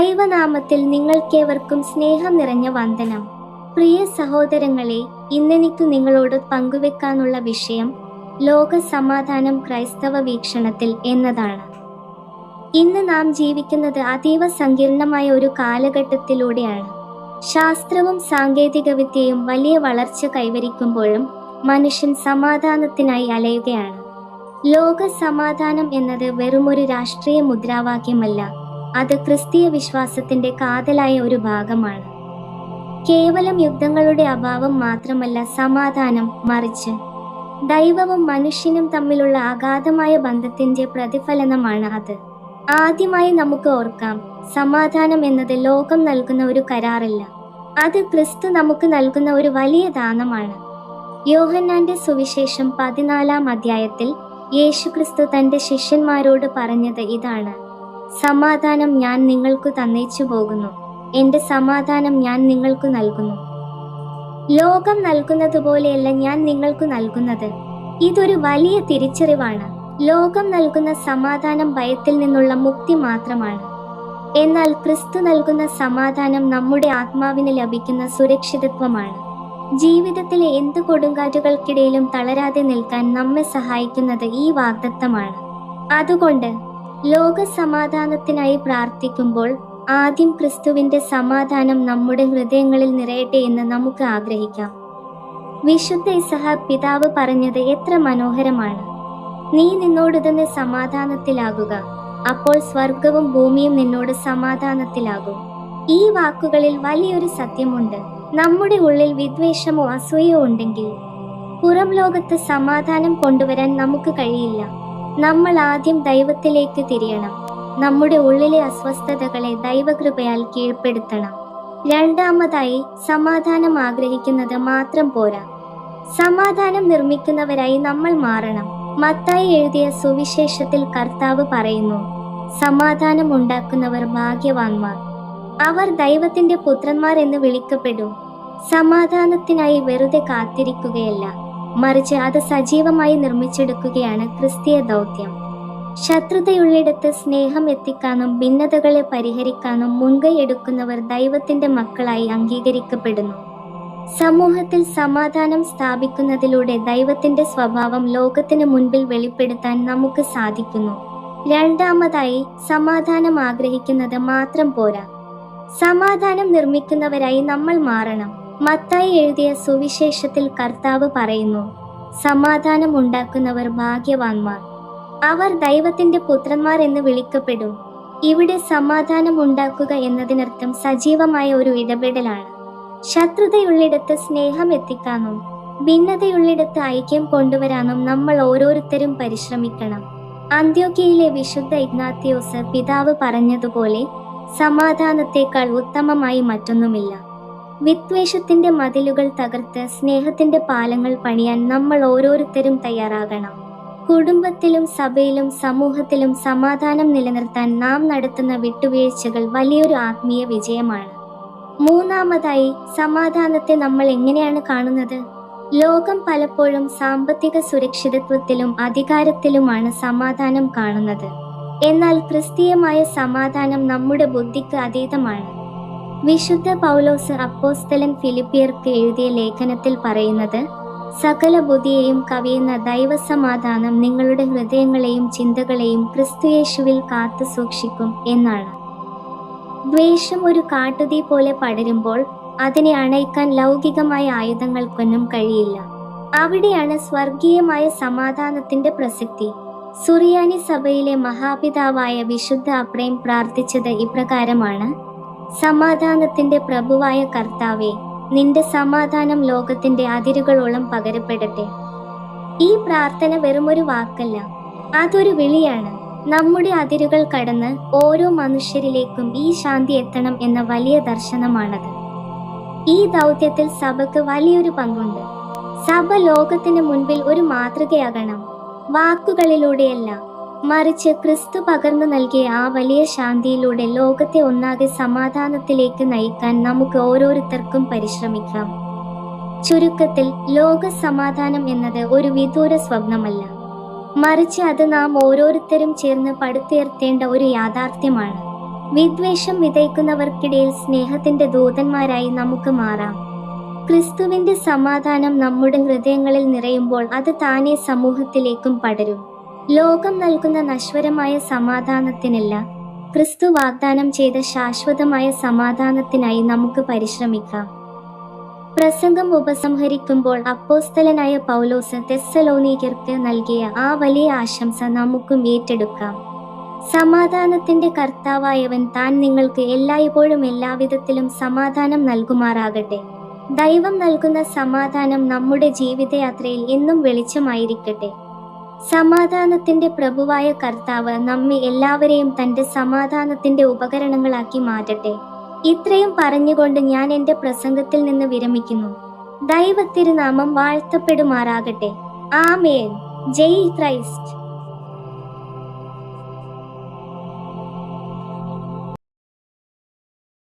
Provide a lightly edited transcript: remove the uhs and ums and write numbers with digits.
ദൈവനാമത്തിൽ നിങ്ങൾക്കേവർക്കും സ്നേഹം നിറഞ്ഞ വന്ദനം. പ്രിയ സഹോദരങ്ങളെ, ഇന്നെനിക്കു നിങ്ങളോട് പങ്കുവെക്കാനുള്ള വിഷയം ലോക സമാധാനം ക്രൈസ്തവ വീക്ഷണത്തിൽ എന്നതാണ്. ഇന്ന് നാം ജീവിക്കുന്നത് അതീവ സങ്കീർണമായ ഒരു കാലഘട്ടത്തിലൂടെയാണ്. ശാസ്ത്രവും സാങ്കേതികവിദ്യയും വലിയ വളർച്ച കൈവരിക്കുമ്പോഴും മനുഷ്യൻ സമാധാനത്തിനായി അലയുകയാണ്. ലോക സമാധാനം എന്നത് വെറുമൊരു രാഷ്ട്രീയ മുദ്രാവാക്യമല്ല, അത് ക്രിസ്തീയ വിശ്വാസത്തിന്റെ കാതലായ ഒരു ഭാഗമാണ്. കേവലം യുദ്ധങ്ങളുടെ അഭാവം മാത്രമല്ല സമാധാനം, മറിച്ച് ദൈവവും മനുഷ്യനും തമ്മിലുള്ള അഗാധമായ ബന്ധത്തിന്റെ പ്രതിഫലനമാണ് അത്. ആദ്യമായി നമുക്ക് ഓർക്കാം, സമാധാനം എന്നത് ലോകം നൽകുന്ന ഒരു കരാറല്ല, അത് ക്രിസ്തു നമുക്ക് നൽകുന്ന ഒരു വലിയ ദാനമാണ്. യോഹന്നാന്റെ സുവിശേഷം 14-ാം അധ്യായത്തിൽ യേശുക്രിസ്തു തന്റെ ശിഷ്യന്മാരോട് പറഞ്ഞത് ഇതാണ്: സമാധാനം ഞാൻ നിങ്ങൾക്ക് തന്നേച്ചു പോകുന്നു, എന്റെ സമാധാനം ഞാൻ നിങ്ങൾക്ക് നൽകുന്നു. ലോകം നൽകുന്നത് പോലെയല്ല ഞാൻ നിങ്ങൾക്ക് നൽകുന്നത്. ഇതൊരു വലിയ തിരിച്ചറിവാണ്. ലോകം നൽകുന്ന സമാധാനം ഭയത്തിൽ നിന്നുള്ള മുക്തി മാത്രമാണ്. എന്നാൽ ക്രിസ്തു നൽകുന്ന സമാധാനം നമ്മുടെ ആത്മാവിന് ലഭിക്കുന്ന സുരക്ഷിതത്വമാണ്. ജീവിതത്തിലെ എന്ത് കൊടുങ്കാറ്റുകൾക്കിടയിലും തളരാതെ നിൽക്കാൻ നമ്മെ സഹായിക്കുന്നത് ഈ വാഗ്ദത്തമാണ്. അതുകൊണ്ട് ലോക സമാധാനത്തിനായി പ്രാർത്ഥിക്കുമ്പോൾ ആദ്യം ക്രിസ്തുവിന്റെ സമാധാനം നമ്മുടെ ഹൃദയങ്ങളിൽ നിറയട്ടെ എന്ന് നമുക്ക് ആഗ്രഹിക്കാം. വിശുദ്ധ ഇസഹാക്ക് പിതാവ് പറഞ്ഞത് എത്ര മനോഹരമാണ്: നീ നിന്നോട് തന്നെ സമാധാനത്തിലാകുക, അപ്പോൾ സ്വർഗവും ഭൂമിയും നിന്നോട് സമാധാനത്തിലാകും. ഈ വാക്കുകളിൽ വലിയൊരു സത്യമുണ്ട്. നമ്മുടെ ഉള്ളിൽ വിദ്വേഷമോ അസൂയോ ഉണ്ടെങ്കിൽ പുറം ലോകത്ത് സമാധാനം കൊണ്ടുവരാൻ നമുക്ക് കഴിയില്ല. നമ്മൾ ആദ്യം ദൈവത്തിലേക്ക് തിരിയണം. നമ്മുടെ ഉള്ളിലെ അസ്വസ്ഥതകളെ ദൈവകൃപയാൽ കീഴ്പ്പെടുത്തണം. രണ്ടാമതായി, സമാധാനം ആഗ്രഹിക്കുന്നത് മാത്രം പോരാ, സമാധാനം നിർമ്മിക്കുന്നവരായി നമ്മൾ മാറണം. മത്തായി എഴുതിയ സുവിശേഷത്തിൽ കർത്താവ് പറയുന്നു: സമാധാനം ഉണ്ടാക്കുന്നവർ ഭാഗ്യവാന്മാർ, അവർ ദൈവത്തിന്റെ പുത്രന്മാർ എന്ന് വിളിക്കപ്പെടും. സമാധാനത്തിനായി വെറുതെ കാത്തിരിക്കുകയല്ല, മറിച്ച് അത് സജീവമായി നിർമ്മിച്ചെടുക്കുകയാണ് ക്രിസ്തീയ ദൗത്യം. ശത്രുതയുള്ളിടത്ത് സ്നേഹം എത്തിക്കാനും ഭിന്നതകളെ പരിഹരിക്കാനും മുൻകൈ എടുക്കുന്നവർ ദൈവത്തിന്റെ മക്കളായി അംഗീകരിക്കപ്പെടുന്നു. സമൂഹത്തിൽ സമാധാനം സ്ഥാപിക്കുന്നതിലൂടെ ദൈവത്തിന്റെ സ്വഭാവം ലോകത്തിന് മുൻപിൽ വെളിപ്പെടുത്താൻ നമുക്ക് സാധിക്കുന്നു. രണ്ടാമതായി, സമാധാനം ആഗ്രഹിക്കുന്നത് മാത്രം പോരാ, സമാധാനം നിർമ്മിക്കുന്നവരായി നമ്മൾ മാറണം. മത്തായി എഴുതിയ സുവിശേഷത്തിൽ കർത്താവ് പറയുന്നു: സമാധാനം ഉണ്ടാക്കുന്നവർ ഭാഗ്യവാന്മാർ, അവർ ദൈവത്തിന്റെ പുത്രന്മാർ എന്ന് വിളിക്കപ്പെടും. ഇവിടെ സമാധാനം ഉണ്ടാക്കുക എന്നതിനർത്ഥം സജീവമായ ഒരു ഇടപെടലാണ്. ശത്രുതയുള്ളിടത്ത് സ്നേഹം എത്തിക്കാനും ഭിന്നതയുള്ളിടത്ത് ഐക്യം കൊണ്ടുവരാനും നമ്മൾ ഓരോരുത്തരും പരിശ്രമിക്കണം. അന്ത്യോക്യയിലെ വിശുദ്ധ ഇഗ്നാത്തിയോസ് പിതാവ് പറഞ്ഞതുപോലെ, സമാധാനത്തേക്കാൾ ഉത്തമമായി മറ്റൊന്നുമില്ല. വിദ്വേഷത്തിന്റെ മതിലുകൾ തകർത്ത് സ്നേഹത്തിന്റെ പാലങ്ങൾ പണിയാൻ നമ്മൾ ഓരോരുത്തരും തയ്യാറാകണം. കുടുംബത്തിലും സഭയിലും സമൂഹത്തിലും സമാധാനം നിലനിർത്താൻ നാം നടത്തുന്ന വിട്ടുവീഴ്ചകൾ വലിയൊരു ആത്മീയ വിജയമാണ്. മൂന്നാമതായി, സമാധാനത്തെ നമ്മൾ എങ്ങനെയാണ് കാണുന്നത്? ലോകം പലപ്പോഴും സാമ്പത്തിക സുരക്ഷിതത്വത്തിലും അധികാരത്തിലുമാണ് സമാധാനം കാണുന്നത്. എന്നാൽ ക്രിസ്തീയമായ സമാധാനം നമ്മുടെ ബുദ്ധിക്ക് അതീതമാണ്. വിശുദ്ധ പൗലോസ് അപ്പോസ്തലൻ ഫിലിപ്പിയർക്ക് എഴുതിയ ലേഖനത്തിൽ പറയുന്നത്: സകല ബുദ്ധിയെയും കവിയുന്ന ദൈവസമാധാനം നിങ്ങളുടെ ഹൃദയങ്ങളെയും ചിന്തകളെയും ക്രിസ്തുയേശുവിൽ കാത്തു സൂക്ഷിക്കും എന്നാണ്. ദ്വേഷം ഒരു കാട്ടുതീ പോലെ പടരുമ്പോൾ അതിനെ അണയ്ക്കാൻ ലൗകികമായ ആയുധങ്ങൾക്കൊന്നും കഴിയില്ല. അവിടെയാണ് സ്വർഗീയമായ സമാധാനത്തിന്റെ പ്രസക്തി. സുറിയാനി സഭയിലെ മഹാപിതാവായ വിശുദ്ധ അപ്രേം പ്രാർത്ഥിച്ചത് ഇപ്രകാരമാണ്: സമാധാനത്തിന്റെ പ്രഭുവായ കർത്താവേ, നിന്റെ സമാധാനം ലോകത്തിന്റെ അതിരുകളോളം പകരപ്പെടട്ടെ. ഈ പ്രാർത്ഥന വെറുമൊരു വാക്കല്ല, അതൊരു വിളിയാണ്. നമ്മുടെ അതിരുകൾ കടന്ന് ഓരോ മനുഷ്യരിലേക്കും ഈ ശാന്തി എത്തണം എന്ന വലിയ ദർശനമാണത്. ഈ ദൗത്യത്തിൽ സഭയ്ക്ക് വലിയൊരു പങ്കുണ്ട്. സഭ ലോകത്തിന് മുൻപിൽ ഒരു മാതൃകയാകണം, വാക്കുകളിലൂടെയല്ല, മറിച്ച് ക്രിസ്തു പകർന്നു നൽകിയ ആ വലിയ ശാന്തിയിലൂടെ ലോകത്തെ ഒന്നാകെ സമാധാനത്തിലേക്ക് നയിക്കാൻ നമുക്ക് ഓരോരുത്തർക്കും പരിശ്രമിക്കാം. ചുരുക്കത്തിൽ, ലോക സമാധാനം എന്നത് ഒരു വിദൂര സ്വപ്നമല്ല, മറിച്ച് അത് നാം ഓരോരുത്തരും ചേർന്ന് പടുത്തുയർത്തേണ്ട ഒരു യാഥാർത്ഥ്യമാണ്. വിദ്വേഷം വിതയ്ക്കുന്നവർക്കിടയിൽ സ്നേഹത്തിന്റെ ദൂതന്മാരായി നമുക്ക് മാറാം. ക്രിസ്തുവിന്റെ സമാധാനം നമ്മുടെ ഹൃദയങ്ങളിൽ നിറയുമ്പോൾ അത് താനെ സമൂഹത്തിലേക്കും പടരും. ലോകം നൽകുന്ന നശ്വരമായ സമാധാനത്തിനല്ല, ക്രിസ്തു വാഗ്ദാനം ചെയ്ത ശാശ്വതമായ സമാധാനത്തിനായി നമുക്ക് പരിശ്രമിക്കാം. പ്രസംഗം ഉപസംഹരിക്കുമ്പോൾ അപ്പോസ്തലനായ പൗലോസ് തെസ്സലോനിക്കർക്ക് നൽകിയ ആ വലിയ ആശംസ നമുക്കും ഏറ്റെടുക്കാം. സമാധാനത്തിന്റെ കർത്താവായവൻ താൻ നിങ്ങൾക്ക് എല്ലായ്പ്പോഴും എല്ലാവിധത്തിലും സമാധാനം നൽകുമാറാകട്ടെ. ദൈവം നൽകുന്ന സമാധാനം നമ്മുടെ ജീവിതയാത്രയിൽ എന്നും വെളിച്ചമായിരിക്കട്ടെ. സമാധാനത്തിന്റെ പ്രഭുവായ കർത്താവ് നമ്മെ എല്ലാവരെയും തന്റെ സമാധാനത്തിന്റെ ഉപകരണങ്ങളാക്കി മാറ്റട്ടെ. ഇത്രയും പറഞ്ഞുകൊണ്ട് ഞാൻ എൻ്റെ പ്രസംഗത്തിൽ നിന്ന് വിരമിക്കുന്നു. ദൈവത്തിരുനാമം വാഴ്ത്തപ്പെടുമാറാകട്ടെ. ആമേൻ. ജയ് ക്രൈസ്റ്റ്.